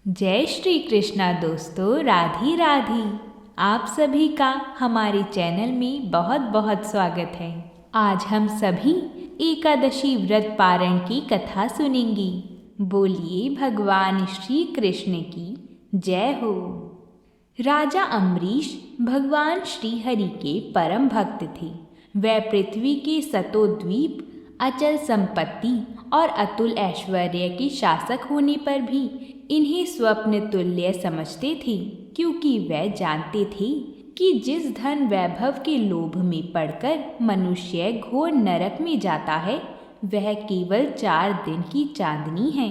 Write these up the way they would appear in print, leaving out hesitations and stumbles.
जय श्री कृष्णा दोस्तों, राधे राधे। आप सभी का हमारे चैनल में बहुत बहुत स्वागत है। आज हम सभी एकादशी व्रत पारण की कथा सुनेंगे। बोलिए भगवान श्री कृष्ण की जय हो। राजा अम्बरीश भगवान श्री हरि के परम भक्त थे। वह पृथ्वी के सतोद्वीप, अचल संपत्ति और अतुल ऐश्वर्य के शासक होने पर भी इन्हें स्वप्न तुल्य समझते थे, क्योंकि वह जानते थे कि जिस धन वैभव के लोभ में पड़कर मनुष्य घोर नरक में जाता है, वह केवल 4 दिन की चांदनी है।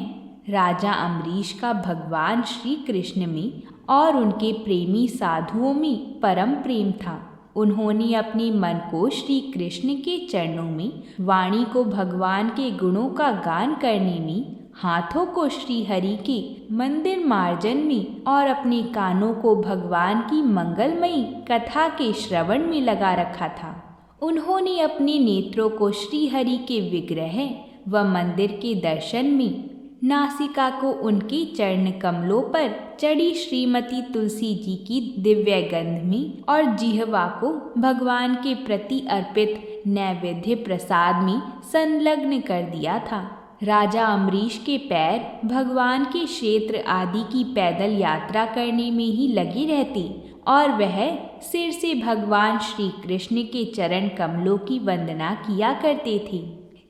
राजा अम्बरीश का भगवान श्री कृष्ण में और उनके प्रेमी साधुओं में परम प्रेम था। उन्होंने अपने मन को श्री कृष्ण के चरणों में, वाणी को भगवान के गुणों का गान करने में, हाथों को श्री हरि के मंदिर मार्जन में और अपने कानों को भगवान की मंगलमयी कथा के श्रवण में लगा रखा था। उन्होंने अपने नेत्रों को श्री हरि के विग्रह व मंदिर के दर्शन में, नासिका को उनके चरण कमलों पर चढ़ी श्रीमती तुलसी जी की दिव्य गंध में और जिह्वा को भगवान के प्रति अर्पित नैवेद्य प्रसाद में संलग्न कर दिया था। राजा अम्बरीश के पैर भगवान के क्षेत्र आदि की पैदल यात्रा करने में ही लगे रहते और वह सिर से भगवान श्री कृष्ण के चरण कमलों की वंदना किया करते थे।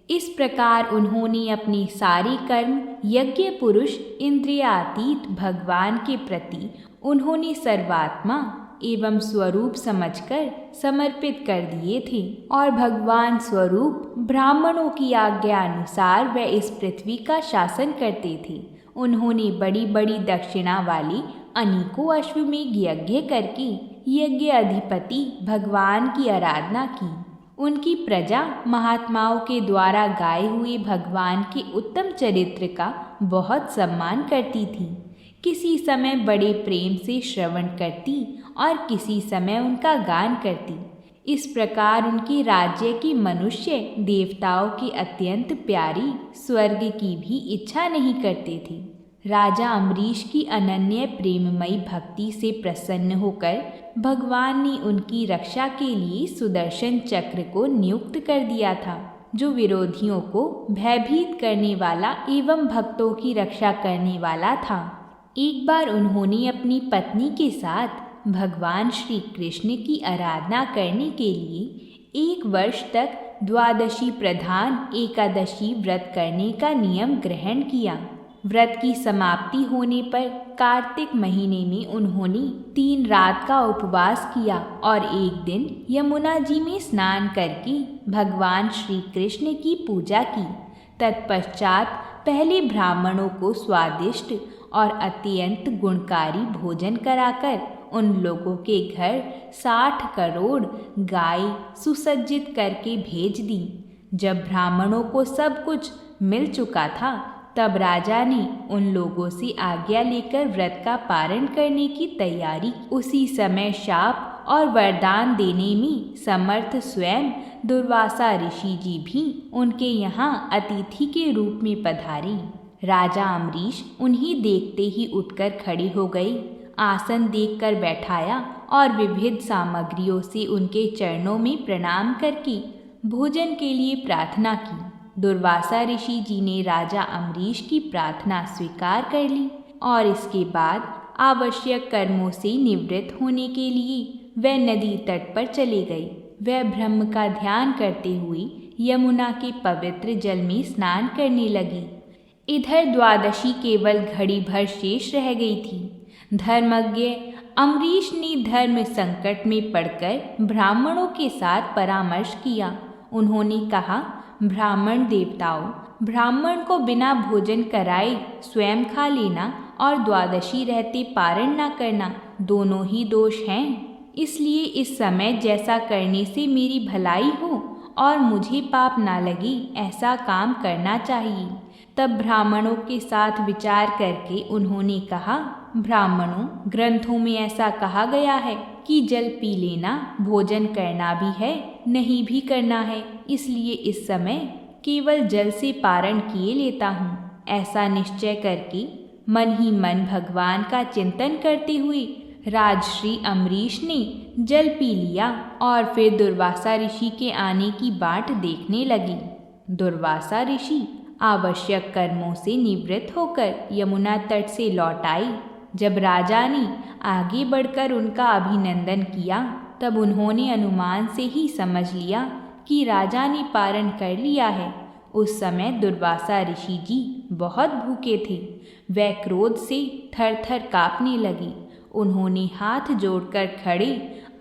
इस प्रकार उन्होंने अपने सारे कर्म यज्ञ पुरुष इंद्रियातीत भगवान के प्रति उन्होंने सर्वात्मा एवं स्वरूप समझकर समर्पित कर दिए थे और भगवान स्वरूप ब्राह्मणों की आज्ञा अनुसार वह इस पृथ्वी का शासन करते थे। उन्होंने बड़ी बड़ी दक्षिणा वाले अनेकों अश्वमेध यज्ञ करके यज्ञ अधिपति भगवान की आराधना की। उनकी प्रजा महात्माओं के द्वारा गाए हुए भगवान के उत्तम चरित्र का बहुत सम्मान करती थी। किसी समय बड़े प्रेम से श्रवण करती और किसी समय उनका गान करती। इस प्रकार उनके राज्य की मनुष्य देवताओं की अत्यंत प्यारी स्वर्ग की भी इच्छा नहीं करते थे। राजा अम्बरीश की अनन्य प्रेममयी भक्ति से प्रसन्न होकर भगवान ने उनकी रक्षा के लिए सुदर्शन चक्र को नियुक्त कर दिया था, जो विरोधियों को भयभीत करने वाला एवं भक्तों की रक्षा करने वाला था। एक बार उन्होंने अपनी पत्नी के साथ भगवान श्री कृष्ण की आराधना करने के लिए 1 वर्ष तक द्वादशी प्रधान एकादशी व्रत करने का नियम ग्रहण किया। व्रत की समाप्ति होने पर कार्तिक महीने में उन्होंने 3 रात का उपवास किया और एक दिन यमुना जी में स्नान करके भगवान श्री कृष्ण की पूजा की। तत्पश्चात पहले ब्राह्मणों को स्वादिष्ट और अत्यंत गुणकारी भोजन कराकर उन लोगों के घर 60 करोड़ गाय सुसज्जित करके भेज दी। जब ब्राह्मणों को सब कुछ मिल चुका था, तब राजा ने उन लोगों से आज्ञा लेकर व्रत का पारण करने की तैयारी। उसी समय शाप और वरदान देने में समर्थ स्वयं दुर्वासा ऋषि जी भी उनके यहाँ अतिथि के रूप में पधारे। राजा अम्बरीश उन्हें देखते ही उठकर खड़े हो गए, आसन देखकर बैठाया और विविध सामग्रियों से उनके चरणों में प्रणाम करके भोजन के लिए प्रार्थना की। दुर्वासा ऋषि जी ने राजा अम्बरीश की प्रार्थना स्वीकार कर ली और इसके बाद आवश्यक कर्मों से निवृत्त होने के लिए वह नदी तट पर चले गए। वह ब्रह्म का ध्यान करते हुए यमुना के पवित्र जल में स्नान करने लगी। इधर द्वादशी केवल घड़ी भर शेष रह गई थी। धर्मज्ञ अम्बरीश ने धर्म संकट में पड़कर ब्राह्मणों के साथ परामर्श किया। उन्होंने कहा, ब्राह्मण देवताओं, ब्राह्मण को बिना भोजन कराए स्वयं खा लेना और द्वादशी रहते पारण न करना दोनों ही दोष हैं। इसलिए इस समय जैसा करने से मेरी भलाई हो और मुझे पाप ना लगे, ऐसा काम करना चाहिए। तब ब्राह्मणों के साथ विचार करके उन्होंने कहा, ब्राह्मणों, ग्रंथों में ऐसा कहा गया है कि जल पी लेना भोजन करना भी है, नहीं भी करना है। इसलिए इस समय केवल जल से पारण किए लेता हूँ। ऐसा निश्चय करके मन ही मन भगवान का चिंतन करते हुए राजश्री अम्बरीश ने जल पी लिया और फिर दुर्वासा ऋषि के आने की बाट देखने लगी। दुर्वासा ऋषि आवश्यक कर्मों से निवृत्त होकर यमुना तट से लौट आई। जब राजा ने आगे बढ़कर उनका अभिनंदन किया तब उन्होंने अनुमान से ही समझ लिया कि राजा ने पारण कर लिया है। उस समय दुर्वासा ऋषि जी बहुत भूखे थे। वह क्रोध से थर थर काँपने लगी। उन्होंने हाथ जोड़कर खड़े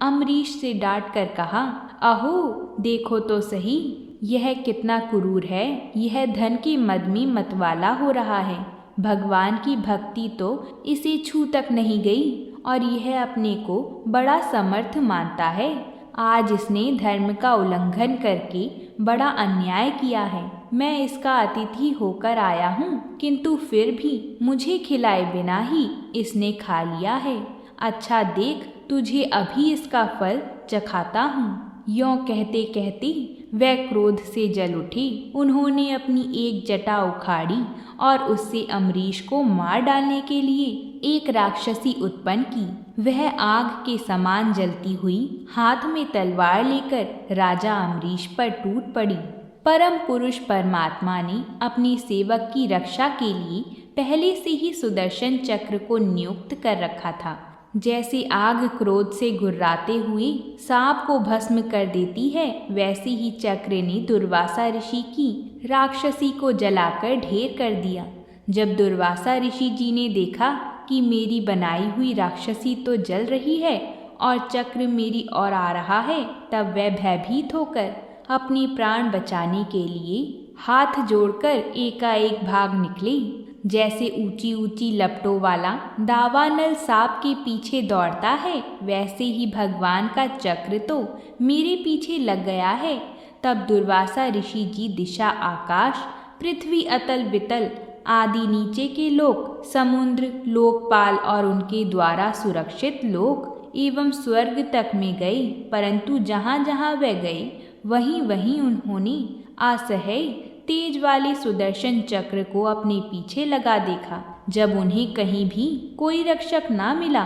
अम्बरीश से डांट कर कहा, अहो देखो तो सही, यह कितना क्रूर है। यह धन के मद में मतवाला हो रहा है। भगवान की भक्ति तो इसे छू तक नहीं गई और यह अपने को बड़ा समर्थ मानता है। आज इसने धर्म का उल्लंघन करके बड़ा अन्याय किया है। मैं इसका अतिथि होकर आया हूँ, किंतु फिर भी मुझे खिलाए बिना ही इसने खा लिया है। अच्छा देख, तुझे अभी इसका फल चखाता हूँ। यों कहते कहते वह क्रोध से जल उठी। उन्होंने अपनी एक जटा उखाड़ी और उससे अम्बरीश को मार डालने के लिए एक राक्षसी उत्पन्न की। वह आग के समान जलती हुई हाथ में तलवार लेकर राजा अम्बरीश पर टूट पड़ी। परम पुरुष परमात्मा ने अपने सेवक की रक्षा के लिए पहले से ही सुदर्शन चक्र को नियुक्त कर रखा था। जैसे आग क्रोध से गुर्राते हुए सांप को भस्म कर देती है, वैसे ही चक्र ने दुर्वासा ऋषि की राक्षसी को जलाकर ढेर कर दिया। जब दुर्वासा ऋषि जी ने देखा कि मेरी बनाई हुई राक्षसी तो जल रही है और चक्र मेरी ओर आ रहा है, तब वह भयभीत होकर अपने प्राण बचाने के लिए हाथ जोड़कर एकाएक भाग निकले। जैसे ऊंची ऊंची लपटों वाला दावानल सांप के पीछे दौड़ता है, वैसे ही भगवान का चक्र तो मेरे पीछे लग गया है। तब दुर्वासा ऋषि जी दिशा आकाश, पृथ्वी अतल वितल आदि नीचे के लोक, समुद्र, लोकपाल और उनके द्वारा सुरक्षित लोक एवं स्वर्ग तक में गए। परंतु जहाँ जहाँ वह गए वहीं वहीं उन्होंने असह्य तेज वाले सुदर्शन चक्र को अपने पीछे लगा देखा। जब उन्हें कहीं भी कोई रक्षक ना मिला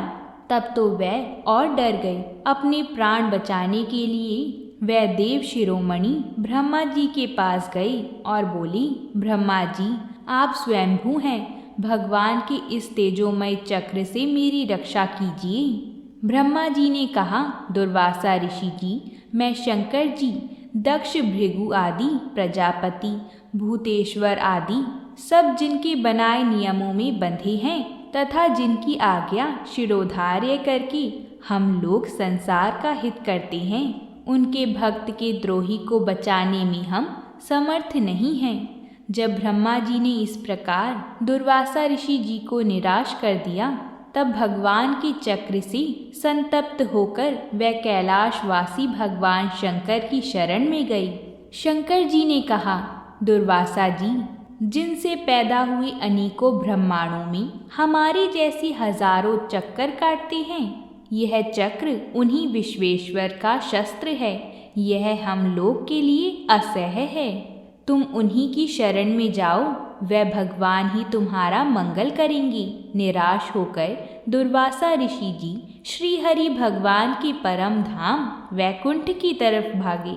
तब तो वह और डर गए। अपने प्राण बचाने के लिए वह देव शिरोमणि ब्रह्मा जी के पास गए और बोली, ब्रह्मा जी आप स्वयंभू हैं, भगवान के इस तेजोमय चक्र से मेरी रक्षा कीजिए। ब्रह्मा जी ने कहा, दुर्वासा ऋषि जी, मैं शंकर जी, दक्ष, भृगु आदि, प्रजापति, भूतेश्वर आदि सब जिनके बनाए नियमों में बंधे हैं तथा जिनकी आज्ञा शिरोधार्य करके हम लोग संसार का हित करते हैं, उनके भक्त के द्रोही को बचाने में हम समर्थ नहीं हैं। जब ब्रह्मा जी ने इस प्रकार दुर्वासा ऋषि जी को निराश कर दिया, तब भगवान के चक्र से संतप्त होकर वह कैलाशवासी भगवान शंकर की शरण में गई। शंकर जी ने कहा, दुर्वासा जी, जिनसे पैदा हुए अनेकों ब्रह्मांडों में हमारे जैसे हजारों चक्कर काटते हैं, यह चक्र उन्हीं विश्वेश्वर का शस्त्र है। यह हम लोग के लिए असह्य है। तुम उन्हीं की शरण में जाओ, वह भगवान ही तुम्हारा मंगल करेंगे। निराश होकर दुर्वासा ऋषि जी श्री हरि भगवान के परम धाम वैकुंठ की तरफ भागे।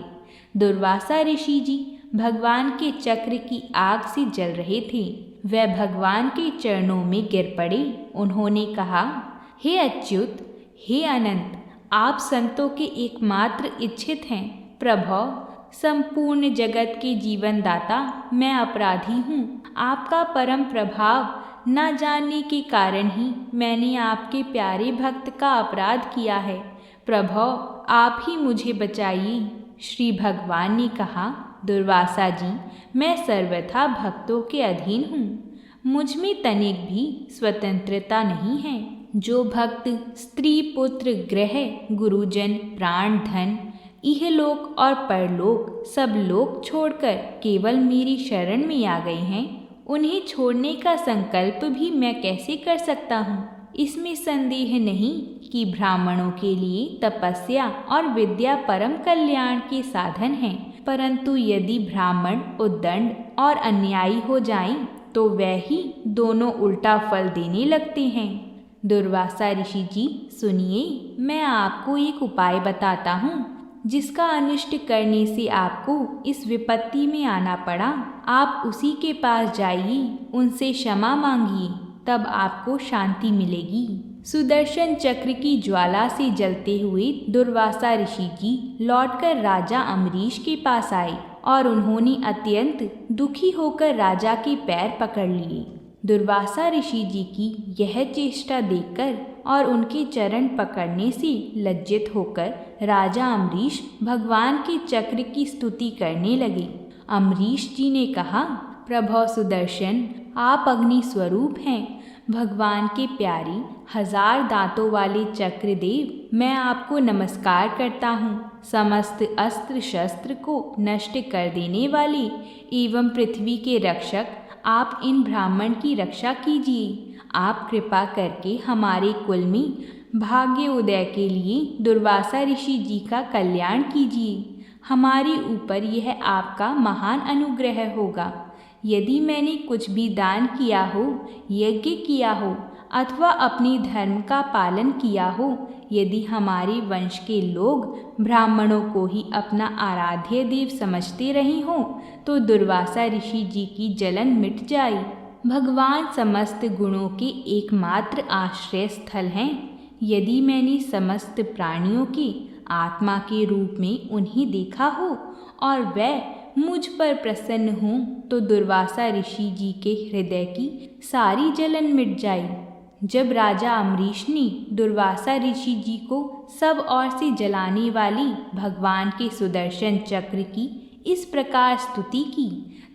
दुर्वासा ऋषि जी भगवान के चक्र की आग से जल रहे थे। वह भगवान के चरणों में गिर पड़े। उन्होंने कहा, हे अच्युत, हे अनंत, आप संतों के एकमात्र इच्छित हैं। प्रभो, संपूर्ण जगत के जीवन दाता मैं अपराधी हूँ। आपका परम प्रभाव न जानने के कारण ही मैंने आपके प्यारे भक्त का अपराध किया है। प्रभो, आप ही मुझे बचाइए। श्री भगवान ने कहा, दुर्वासा जी, मैं सर्वथा भक्तों के अधीन हूँ। मुझ में तनिक भी स्वतंत्रता नहीं है। जो भक्त स्त्री, पुत्र, गृह, गुरुजन, प्राण, धन, इहलोक और परलोक सब लोक छोड़कर केवल मेरी शरण में आ गए हैं, उन्हें छोड़ने का संकल्प भी मैं कैसे कर सकता हूँ। इसमें संदेह नहीं कि ब्राह्मणों के लिए तपस्या और विद्या परम कल्याण के साधन हैं, परंतु यदि ब्राह्मण उद्दंड और अन्यायी हो जाएं, तो वह ही दोनों उल्टा फल देने लगते हैं। दुर्वासा ऋषि जी सुनिए, मैं आपको एक उपाय बताता हूँ जिसका अनिष्ट करने से आपको इस विपत्ति में आना पड़ा। आप उसी के पास जाइए, उनसे क्षमा मांगिए, तब आपको शांति मिलेगी। सुदर्शन चक्र की ज्वाला से जलते हुए दुर्वासा ऋषि जी लौटकर राजा अम्बरीश के पास आए और उन्होंने अत्यंत दुखी होकर राजा के पैर पकड़ लिए। दुर्वासा ऋषि जी की यह चेष्टा देखकर और उनके चरण पकड़ने से लज्जित होकर राजा अम्बरीश भगवान के चक्र की स्तुति करने लगे। अम्बरीश जी ने कहा, प्रभो सुदर्शन, आप अग्नि स्वरूप हैं, भगवान के प्यारे 1000 दांतों वाले चक्रदेव, मैं आपको नमस्कार करता हूँ। समस्त अस्त्र शस्त्र को नष्ट कर देने वाले एवं पृथ्वी के रक्षक, आप इन ब्राह्मण की रक्षा कीजिए। आप कृपा करके हमारे कुल में भाग्य उदय के लिए दुर्वासा ऋषि जी का कल्याण कीजिए। हमारे ऊपर यह आपका महान अनुग्रह होगा। यदि मैंने कुछ भी दान किया हो, यज्ञ किया हो अथवा अपने धर्म का पालन किया हो, यदि हमारे वंश के लोग ब्राह्मणों को ही अपना आराध्य देव समझते रहे हों, तो दुर्वासा ऋषि जी की जलन मिट जाए। भगवान समस्त गुणों के एकमात्र आश्रय स्थल हैं। यदि मैंने समस्त प्राणियों की आत्मा के रूप में उन्हें देखा हो और वह मुझ पर प्रसन्न हों, तो दुर्वासा ऋषि जी के हृदय की सारी जलन मिट जाए। जब राजा अम्बरीश ने दुर्वासा ऋषि जी को सब ओर से जलाने वाली भगवान के सुदर्शन चक्र की इस प्रकार स्तुति की,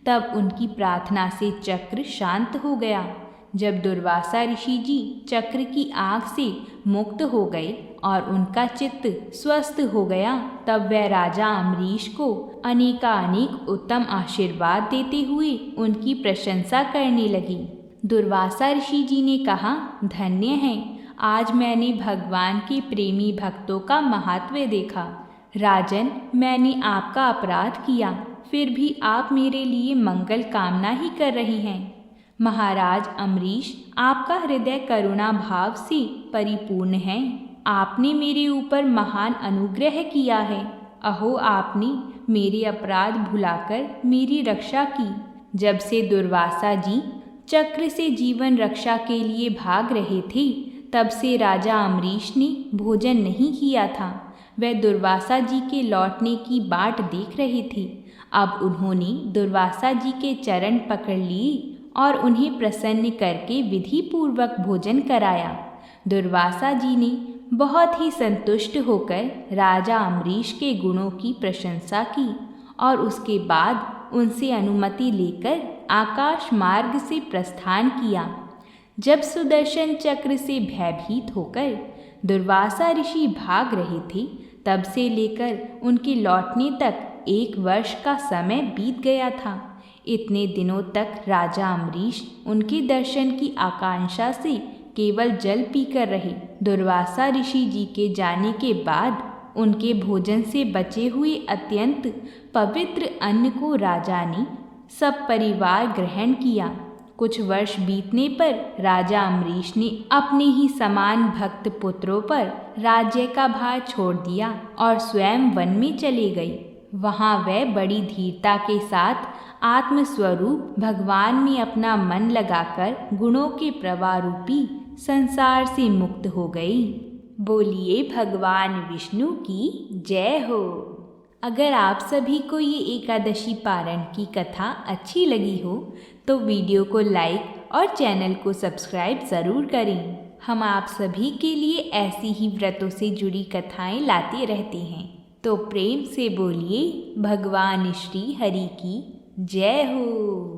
तब उनकी प्रार्थना से चक्र शांत हो गया। जब दुर्वासा ऋषि जी चक्र की आग से मुक्त हो गए और उनका चित्त स्वस्थ हो गया, तब वह राजा अम्बरीश को अनेकानेक उत्तम आशीर्वाद देते हुए उनकी प्रशंसा करने लगी। दुर्वासा ऋषि जी ने कहा, धन्य हैं, आज मैंने भगवान के प्रेमी भक्तों का महत्व देखा। राजन, मैंने आपका अपराध किया, फिर भी आप मेरे लिए मंगल कामना ही कर रहे हैं। महाराज अम्बरीश, आपका हृदय करुणा भाव से परिपूर्ण है। आपने मेरे ऊपर महान अनुग्रह किया है। अहो, आपने मेरे अपराध भुलाकर मेरी रक्षा की। जब से दुर्वासा जी चक्र से जीवन रक्षा के लिए भाग रहे थे, तब से राजा अम्बरीश ने भोजन नहीं किया था। वह दुर्वासा जी के लौटने की बाट देख रहे थे। अब उन्होंने दुर्वासा जी के चरण पकड़ लिए और उन्हें प्रसन्न करके विधि पूर्वक भोजन कराया। दुर्वासा जी ने बहुत ही संतुष्ट होकर राजा अम्बरीश के गुणों की प्रशंसा की और उसके बाद उनसे अनुमति लेकर आकाश मार्ग से प्रस्थान किया। जब सुदर्शन चक्र से भयभीत होकर दुर्वासा ऋषि भाग रहे थे, तब से लेकर उनके लौटने तक 1 वर्ष का समय बीत गया था। इतने दिनों तक राजा अम्बरीश उनके दर्शन की आकांक्षा से केवल जल पीकर रहे। दुर्वासा ऋषि जी के जाने के बाद उनके भोजन से बचे हुए अत्यंत पवित्र अन्न को राजा ने सब परिवार ग्रहण किया। कुछ वर्ष बीतने पर राजा अम्बरीश ने अपने ही समान भक्त पुत्रों पर राज्य का भार छोड़ दिया और स्वयं वन में चले गए। वहाँ वह बड़ी धीरता के साथ आत्मस्वरूप भगवान में अपना मन लगाकर गुणों के प्रवाह रूपी संसार से मुक्त हो गई। बोलिए भगवान विष्णु की जय हो। अगर आप सभी को ये एकादशी पारण की कथा अच्छी लगी हो तो वीडियो को लाइक और चैनल को सब्सक्राइब ज़रूर करें। हम आप सभी के लिए ऐसी ही व्रतों से जुड़ी कथाएं लाते रहते हैं, तो प्रेम से बोलिए भगवान श्री हरि की जय हो।